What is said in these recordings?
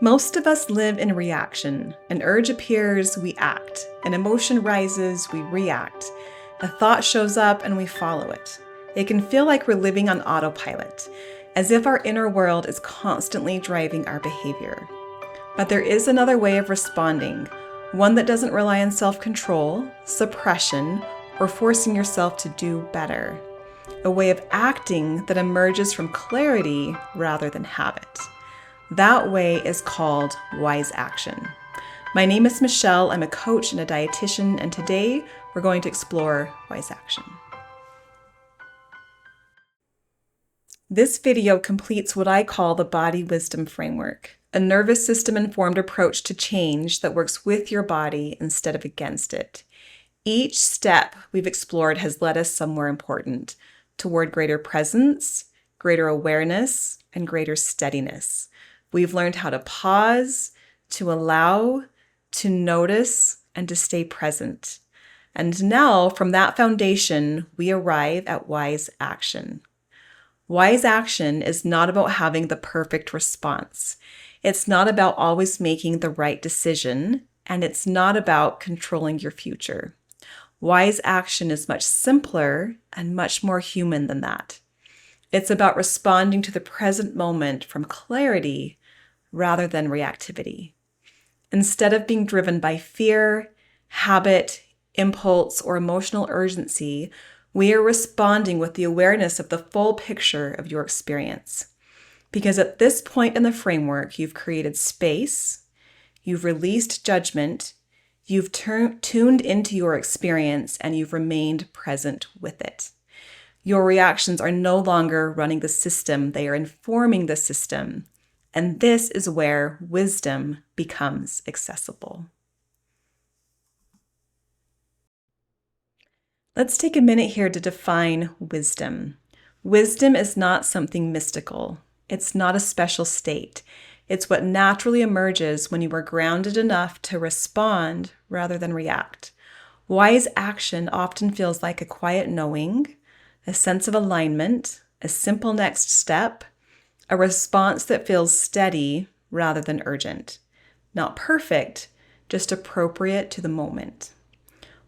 Most of us live in reaction. An urge appears, we act. An emotion rises, we react. A thought shows up and we follow it. It can feel like we're living on autopilot, as if our inner world is constantly driving our behavior. But there is another way of responding, one that doesn't rely on self-control, suppression, or forcing yourself to do better. A way of acting that emerges from clarity rather than habit. That way is called wise action. My name is Michelle. I'm a coach and a dietitian, and today we're going to explore wise action. This video completes what I call the body wisdom framework, a nervous system-informed approach to change that works with your body instead of against it. Each step we've explored has led us somewhere important, toward greater presence, greater awareness, and greater steadiness. We've learned how to pause, to allow, to notice, and to stay present. And now, from that foundation, we arrive at wise action. Wise action is not about having the perfect response. It's not about always making the right decision, and it's not about controlling your future. Wise action is much simpler and much more human than that. It's about responding to the present moment from clarity rather than reactivity. Instead of being driven by fear, habit, impulse, or emotional urgency, we are responding with the awareness of the full picture of your experience. Because at this point in the framework, you've created space, you've released judgment, you've tuned into your experience, and you've remained present with it. Your reactions are no longer running the system, they are informing the system. And this is where wisdom becomes accessible. Let's take a minute here to define wisdom. Wisdom is not something mystical. It's not a special state. It's what naturally emerges when you are grounded enough to respond rather than react. Wise action often feels like a quiet knowing, a sense of alignment, a simple next step, a response that feels steady rather than urgent. Not perfect, just appropriate to the moment.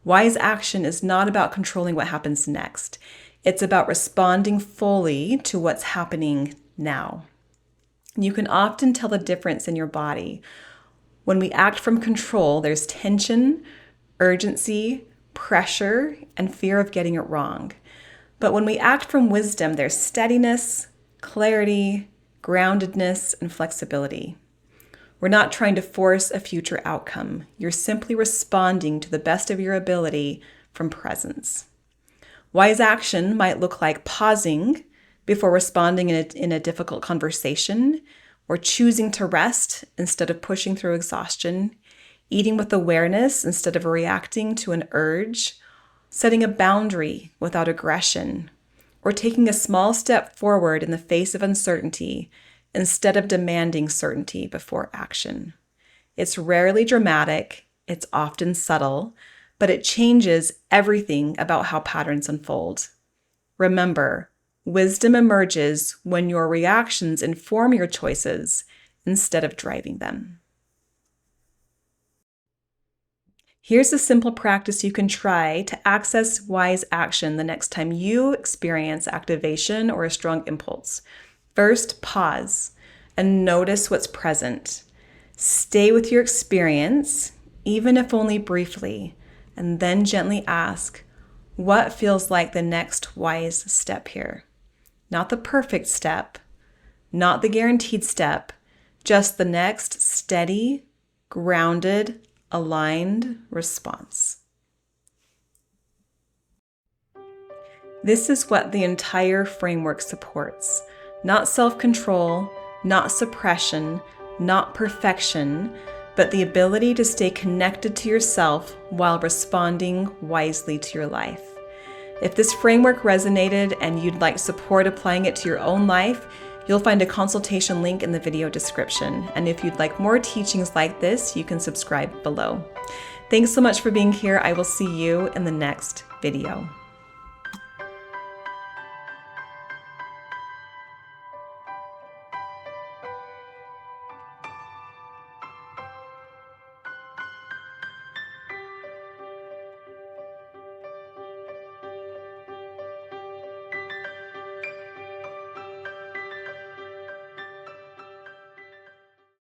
Wise action is not about controlling what happens next. It's about responding fully to what's happening now. You can often tell the difference in your body. When we act from control, there's tension, urgency, pressure, and fear of getting it wrong. But when we act from wisdom, there's steadiness, clarity, groundedness, and flexibility. We're not trying to force a future outcome. You're simply responding to the best of your ability from presence. Wise action might look like pausing before responding in a difficult conversation, or choosing to rest instead of pushing through exhaustion, eating with awareness instead of reacting to an urge, setting a boundary without aggression, or taking a small step forward in the face of uncertainty instead of demanding certainty before action. It's rarely dramatic, it's often subtle, but it changes everything about how patterns unfold. Remember, wisdom emerges when your reactions inform your choices instead of driving them. Here's a simple practice you can try to access wise action the next time you experience activation or a strong impulse. First, pause and notice what's present. Stay with your experience, even if only briefly, and then gently ask, what feels like the next wise step here? Not the perfect step, not the guaranteed step, just the next steady, grounded, aligned response. This is what the entire framework supports. Not self-control, not suppression, not perfection, but the ability to stay connected to yourself while responding wisely to your life. If this framework resonated and you'd like support applying it to your own life, you'll find a consultation link in the video description. And if you'd like more teachings like this, you can subscribe below. Thanks so much for being here. I will see you in the next video.